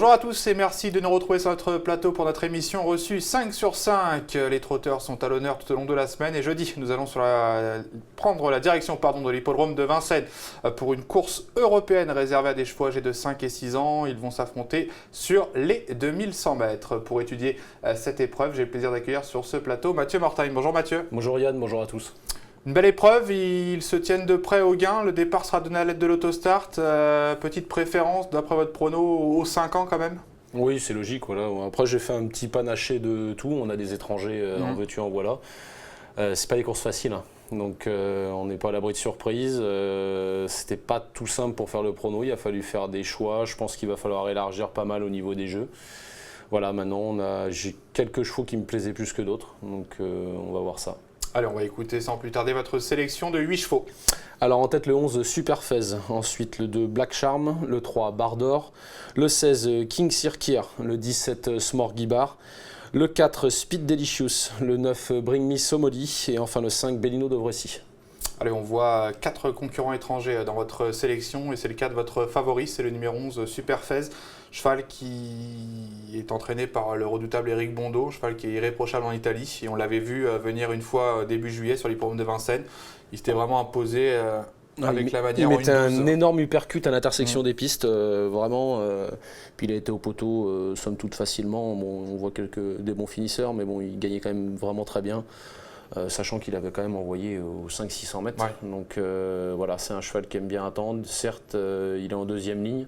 Bonjour à tous et merci de nous retrouver sur notre plateau pour notre émission reçue 5 sur 5. Les trotteurs sont à l'honneur tout au long de la semaine et jeudi, nous allons prendre la direction de l'hippodrome de Vincennes pour une course européenne réservée à des chevaux âgés de 5 et 6 ans. Ils vont s'affronter sur les 2100 mètres. Pour étudier cette épreuve, j'ai le plaisir d'accueillir sur ce plateau Mathieu Mortagne. Bonjour Mathieu. Bonjour Yann, bonjour à tous. Une belle épreuve, ils se tiennent de près au gain. Le départ sera donné à l'aide de l'autostart. Petite préférence, d'après votre prono, aux 5 ans quand même? Oui, c'est logique. Voilà. Après, j'ai fait un petit panaché de tout. On a des étrangers en veux-tu, en voilà. C'est pas des courses faciles, hein. Donc on n'est pas à l'abri de surprise. C'était pas tout simple pour faire le prono. Il a fallu faire des choix. Je pense qu'il va falloir élargir pas mal au niveau des jeux. Voilà, maintenant, j'ai quelques chevaux qui me plaisaient plus que d'autres. Donc on va voir ça. Allez, on va écouter sans plus tarder votre sélection de 8 chevaux. Alors en tête le 11 Superfez, ensuite le 2 Black Charm, le 3 Bardor, le 16 King Sirkir, le 17 Smorgibar, le 4 Speed Delicious, le 9 Bring Me Somebody et enfin le 5 Bellino Dovrecy. Allez, on voit 4 concurrents étrangers dans votre sélection et c'est le cas de votre favori, c'est le numéro 11 Superfez, cheval qui est entraîné par le redoutable Eric Bondo, cheval qui est irréprochable en Italie et on l'avait vu venir une fois début juillet sur l'hippodrome de Vincennes. Il s'était vraiment imposé avec la manière. Il mettait un énorme uppercut à l'intersection des pistes, vraiment. Puis il a été au poteau, somme toute facilement. Bon, on voit des bons finisseurs, mais bon, il gagnait quand même vraiment très bien. Sachant qu'il avait quand même envoyé aux 500-600 mètres. Ouais. Donc voilà, c'est un cheval qui aime bien attendre. Certes, il est en deuxième ligne,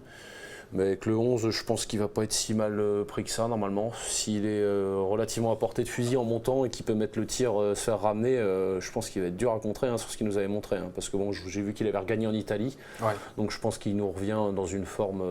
mais avec le 11, je pense qu'il ne va pas être si mal pris que ça normalement. S'il est relativement à portée de fusil en montant et qu'il peut mettre le tir, se faire ramener, je pense qu'il va être dur à contrer sur ce qu'il nous avait montré. Parce que bon, j'ai vu qu'il avait regagné en Italie, ouais. Donc je pense qu'il nous revient dans une forme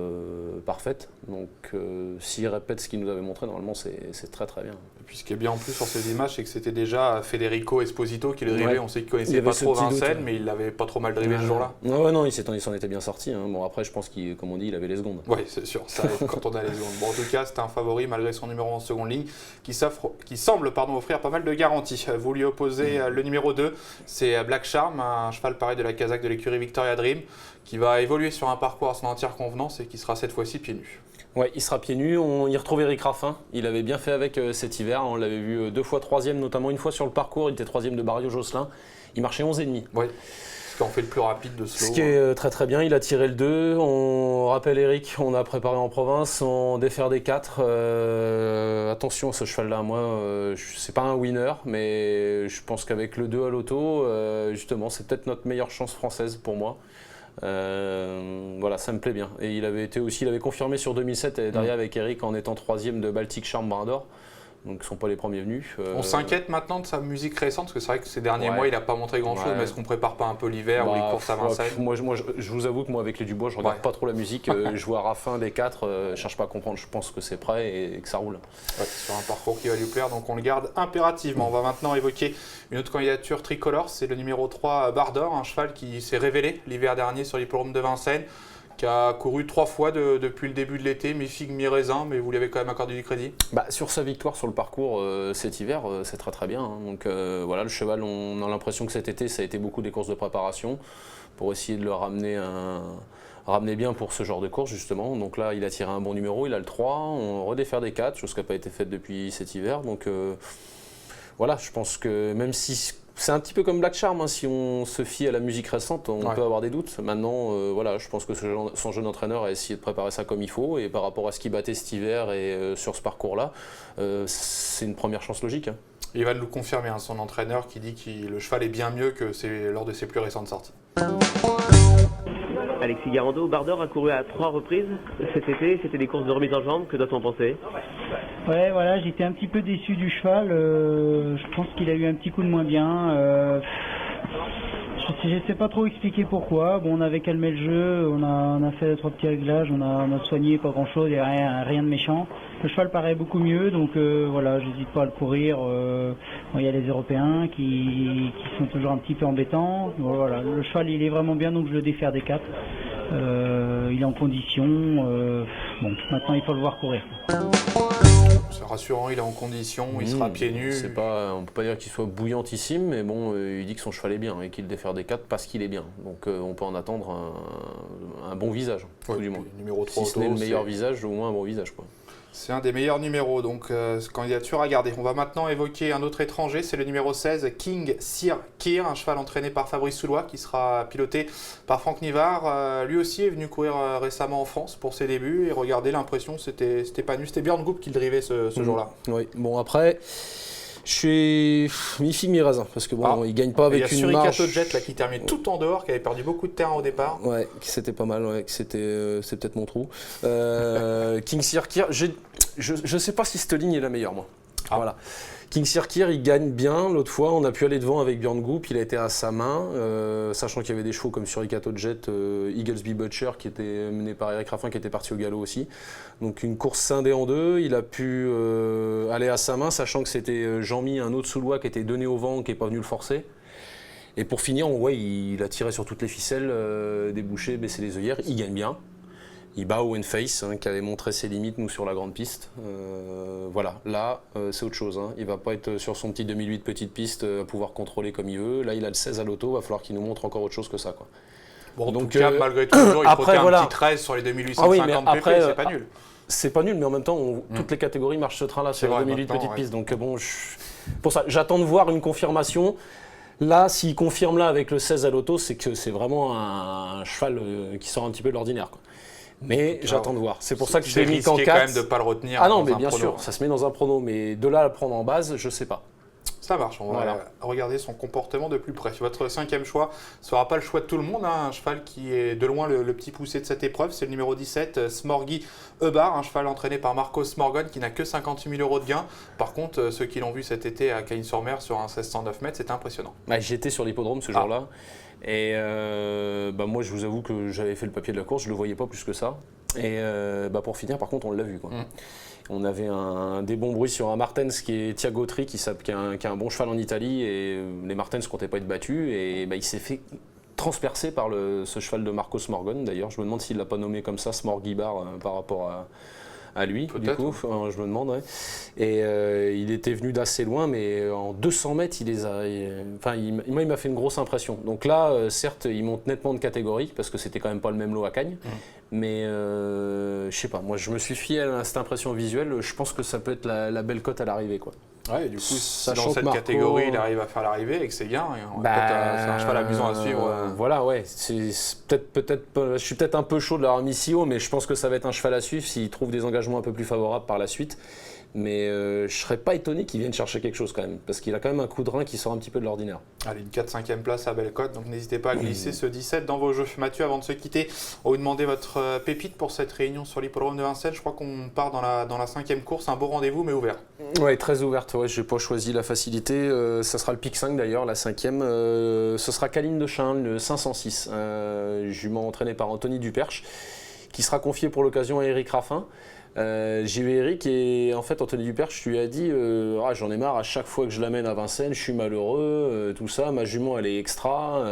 parfaite. Donc s'il répète ce qu'il nous avait montré, normalement c'est très très bien. Et puis ce qui est bien en plus sur ces images, c'est que c'était déjà Federico Esposito qui le drivait. Ouais. On sait qu'il ne connaissait pas trop Vincennes, mais il l'avait pas trop mal drivé ce jour-là. Ouais, non, il s'en était bien sorti. Bon, après, je pense qu'il, comme on dit, il avait les secondes. Oui, c'est sûr, ça arrive quand on a les secondes. Bon, en tout cas, c'était un favori malgré son numéro en seconde ligne qui semble offrir pas mal de garanties. Vous lui opposez le numéro 2, c'est Black Charm, un cheval pareil de la casaque de l'écurie Victoria Dream, qui va évoluer sur un parcours à son entière convenance et qui sera cette fois-ci pieds nus. Ouais, il sera pieds nus. On y retrouve Eric Raffin. Il avait bien fait avec cet hiver. On l'avait vu 2 fois 3e, notamment une fois sur le parcours. Il était 3e de Barrio Josselin. Il marchait 11,5. Oui. Ce qu'on fait le plus rapide de slow. Ce qui est très très bien, il a tiré le 2. On rappelle Eric, on a préparé en province, on défaire des 4. Attention à ce cheval-là, moi, c'est pas un winner, mais je pense qu'avec le 2 à l'auto, justement, c'est peut-être notre meilleure chance française pour moi. Voilà, ça me plaît bien. Et il avait confirmé sur 2007 et derrière avec Eric en étant 3e de Baltic Charm Bardor. Donc ils ne sont pas les premiers venus. On s'inquiète maintenant de sa musique récente, parce que c'est vrai que ces derniers mois, il n'a pas montré grand-chose, mais est-ce qu'on ne prépare pas un peu l'hiver ou les courses à Vincennes? Moi, je vous avoue que moi, avec les Dubois, je ne regarde pas trop la musique. Je vois Raffin des 4, je ne cherche pas à comprendre, je pense que c'est prêt et que ça roule. Ouais, sur un parcours qui va lui plaire, donc on le garde impérativement. On va maintenant évoquer une autre candidature tricolore, c'est le numéro 3 Bardor, un cheval qui s'est révélé l'hiver dernier sur l'hippodrome de Vincennes, qui a couru 3 fois depuis le début de l'été, mi-figue, mi-raisin, mais vous lui avez quand même accordé du crédit? Sur sa victoire sur le parcours cet hiver, c'est très très bien. Hein. Donc voilà, le cheval, on a l'impression que cet été, ça a été beaucoup des courses de préparation pour essayer de le ramener bien pour ce genre de course justement. Donc là, il a tiré un bon numéro, il a le 3, on redéfaire des 4, chose qui n'a pas été faite depuis cet hiver. Donc voilà, je pense que même si c'est un petit peu comme Black Charm, hein, si on se fie à la musique récente, on peut avoir des doutes. Maintenant, voilà, je pense que son jeune entraîneur a essayé de préparer ça comme il faut. Et par rapport à ce qu'il battait cet hiver et sur ce parcours-là, c'est une première chance logique. Hein. Il va nous confirmer, hein, son entraîneur qui dit que le cheval est bien mieux que lors de ses plus récentes sorties. Alexis Garando, Bardor a couru à 3 reprises cet été. C'était des courses de remise en jambe. Que doit-on penser? Ouais, voilà, j'étais un petit peu déçu du cheval. Je pense qu'il a eu un petit coup de moins bien. Je ne sais pas trop expliquer pourquoi. Bon, on avait calmé le jeu, on a fait 3 petits réglages, on a soigné pas grand-chose, il n'y a rien de méchant. Le cheval paraît beaucoup mieux, donc voilà, j'hésite pas à le courir. Il y a les Européens qui sont toujours un petit peu embêtants. Voilà, le cheval, il est vraiment bien, donc je le défaire des 4. Il est en condition. Bon, maintenant, il faut le voir courir. C'est rassurant, il est en condition, il sera pieds nus. On ne peut pas dire qu'il soit bouillantissime, mais bon, il dit que son cheval est bien et qu'il défère des 4 parce qu'il est bien. Donc on peut en attendre un bon visage, tout du moins. Numéro 3 si ce n'est le meilleur visage, au moins un bon visage, quoi. C'est un des meilleurs numéros, donc candidature à garder. On va maintenant évoquer un autre étranger, c'est le numéro 16, King Sir Keir, un cheval entraîné par Fabrice Soulois, qui sera piloté par Franck Nivard. Lui aussi est venu courir récemment en France pour ses débuts, et regardez, l'impression, c'était pas nul. C'était Björn Goop qui le drivait ce jour-là. Oui, bon après, je suis mi-figue mi-raisin, parce que bon, il gagne pas avec une marge. Il y a Suricato Jet là, qui termine tout en dehors, qui avait perdu beaucoup de terrain au départ. Ouais, c'était pas mal, ouais, c'est peut-être mon trou. King Sir Keir, je sais pas si cette ligne est la meilleure, moi. Voilà. King Sir Keir, il gagne bien. L'autre fois, on a pu aller devant avec Björn Goop, il a été à sa main, sachant qu'il y avait des chevaux comme Suricato Jet, Eaglesby Butcher, qui était mené par Eric Raffin, qui était parti au galop aussi. Donc une course scindée en deux, il a pu aller à sa main, sachant que c'était Jean-Mi, un autre Soulois, qui était donné au vent, qui n'est pas venu le forcer. Et pour finir, il a tiré sur toutes les ficelles, débouché, baissé les œillères, il gagne bien. Il bat Owen Face, qui avait montré ses limites, nous, sur la grande piste. Voilà, là, c'est autre chose. Il ne va pas être sur son petit 2008 petite piste à pouvoir contrôler comme il veut. Là, il a le 16 à l'auto, il va falloir qu'il nous montre encore autre chose que ça, quoi. Bon, donc, en tout cas, malgré tout, il faut un petit 13 sur les 2850 PP, c'est pas nul. C'est pas nul, mais en même temps, toutes les catégories marchent ce train-là sur les 2008 petite piste. Donc bon, pour ça, j'attends de voir une confirmation. Là, s'il confirme là avec le 16 à l'auto, c'est que c'est vraiment un cheval qui sort un petit peu de l'ordinaire, quoi. Mais j'attends de voir. C'est pour ça que je l'ai mis qu'en 4. C'est quand même de ne pas le retenir. Ah non, mais bien sûr, ça se met dans un prono. Mais de là à le prendre en base, je ne sais pas. Ça marche, on va regarder son comportement de plus près. Votre 5e choix ne sera pas le choix de tout le monde. Un cheval qui est de loin le petit poussé de cette épreuve, c'est le numéro 17, Smorgy Eubar, un cheval entraîné par Marcos Morgan qui n'a que 58 000 € de gain. Par contre, ceux qui l'ont vu cet été à Cagnes-sur-Mer sur un 1609 mètres, c'était impressionnant. J'étais sur l'hippodrome ce jour-là. Et moi, je vous avoue que j'avais fait le papier de la course, je ne le voyais pas plus que ça. Et pour finir, par contre, on l'a vu, quoi. On avait des bons bruits sur un Martens qui est Thiago Tri, qui a un bon cheval en Italie. Et les Martens ne comptaient pas être battus. Et il s'est fait transpercer par ce cheval de Marcos Morgan. D'ailleurs, je me demande s'il ne l'a pas nommé comme ça, Smorgy Bar, par rapport à lui, du coup, je me demande. Ouais. Et il était venu d'assez loin, mais en 200 mètres, il m'a fait une grosse impression. Donc là, certes, il monte nettement de catégorie, parce que c'était quand même pas le même lot à Cagnes. Mais je sais pas, moi je me suis fié à cette impression visuelle, je pense que ça peut être la belle cote à l'arrivée, quoi. Ouais, du coup, si dans cette catégorie, il arrive à faire l'arrivée et que c'est bien, c'est un cheval amusant à suivre. Voilà, ouais. Je suis peut-être un peu chaud de l'avoir mis si haut, mais je pense que ça va être un cheval à suivre s'il trouve des engagements un peu plus favorables par la suite. Mais je ne serais pas étonné qu'il vienne chercher quelque chose quand même, parce qu'il a quand même un coup de rein qui sort un petit peu de l'ordinaire. Allez, une 4-5e place à belle cote, donc n'hésitez pas à glisser ce 17 dans vos jeux. Mathieu, avant de se quitter, on va vous demander votre pépite pour cette réunion sur l'hippodrome de Vincennes. Je crois qu'on part dans la 5e course, un beau rendez-vous mais ouvert. Oui, très ouverte. Ouais, je n'ai pas choisi la facilité. Ça sera le pic 5 d'ailleurs, la 5e. Ce sera Caline de Chain, le 506, jument entraîné par Anthony Duperche, qui sera confié pour l'occasion à Eric Raffin. J'ai eu Eric et en fait Anthony Duperche, je lui ai dit j'en ai marre, à chaque fois que je l'amène à Vincennes, je suis malheureux, tout ça, ma jument elle est extra,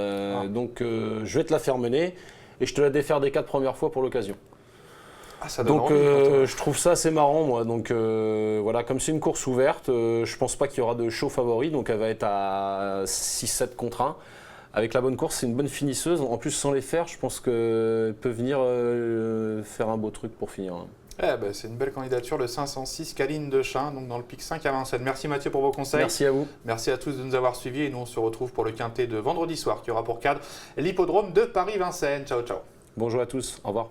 donc je vais te la faire mener et je te la défaire des 4 premières fois pour l'occasion. Donc je trouve ça assez marrant moi, donc voilà, comme c'est une course ouverte, je pense pas qu'il y aura de show favori, donc elle va être à 6-7 contre 1. Avec la bonne course, c'est une bonne finisseuse, en plus sans les faire, je pense qu'elle peut venir faire un beau truc pour finir. C'est une belle candidature, le 506 Caline de Chain, donc dans le pic 5 à Vincennes. Merci Mathieu pour vos conseils. Merci à vous. Merci à tous de nous avoir suivis et nous on se retrouve pour le quintet de vendredi soir qui aura pour cadre l'hippodrome de Paris-Vincennes. Ciao, ciao. Bonjour à tous, au revoir.